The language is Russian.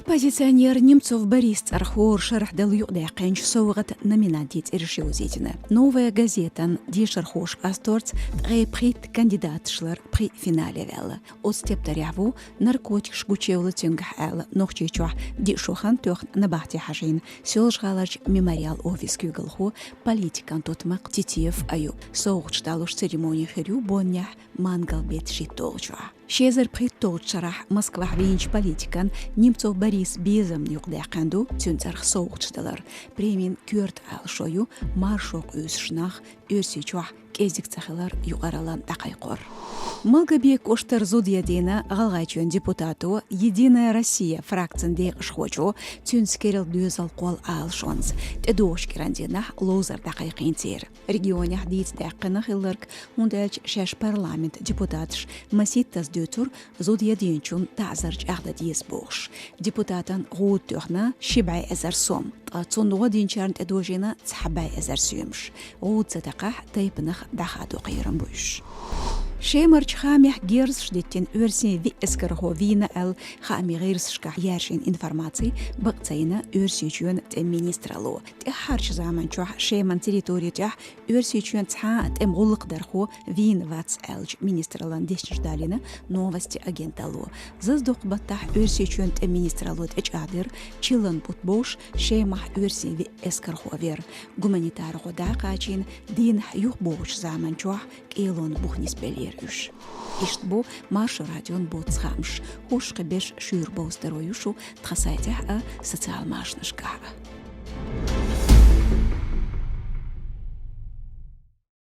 Оппозиционер Немцов Борис Цархор шарх дал юдайканч совгат номинатит иршиозитина. Новая газета ди шархош асторц реприт кандидатшлар при финале вела. От стептаряву наркотик шгучевла тюнгахала нохчичуа ди шохан тох набахти хажин. Сёлжгалач мемориал офис кюгалху политикан тотмак титиев аю. Соугчталуш церемонии херю боннях мангалбет шитолчуа. Шезер притолчарах Москва винч политикан Немцов Борис безам югдайканду тюнцарх соугчталар. Премин кюрт алшою маршок үсшнах үрсичуах кезик цахалар югаралан тақайқор. Малгабек Оштар Зудьядина галгайчун депутату Единая Россия фракцияндей шхочу тюнскерил дюзал қол алшонс. Тедош кирандинах лозар тақайқинтер. Регионях дейц даққынах илырк ундалч шаш парламент депутатш маситтас дютур Зудьядинчун тазарч ағдадиес бош. Депутатан ғуд төхна шибай азар сом. Цундуға динчарн тедожина цхабай азар сүймш. Ғуд затақах тайпынах дахаду қайран бойш. Шемарч хамих герс шдеттен өрсен ви эскархо вина эл хами герсшка яршин информации бакцайна өрсичун те министралу. Те харч заман чух шеман территория тях өрсичун ца тем гуллыкдархо вин вац элч министралан дешчдалина новости агенталу. Заздук баттах өрсичун те министралу эчадыр чилан путбош шемах өрсен ви эскархо вер. Гуманитар года качин дин юх бош заман чух келон бухнис бели. Ишт бу марш радион боцхамш. Хуш қебеш шүр боздороюшу тхасайтях социал машнышкаға.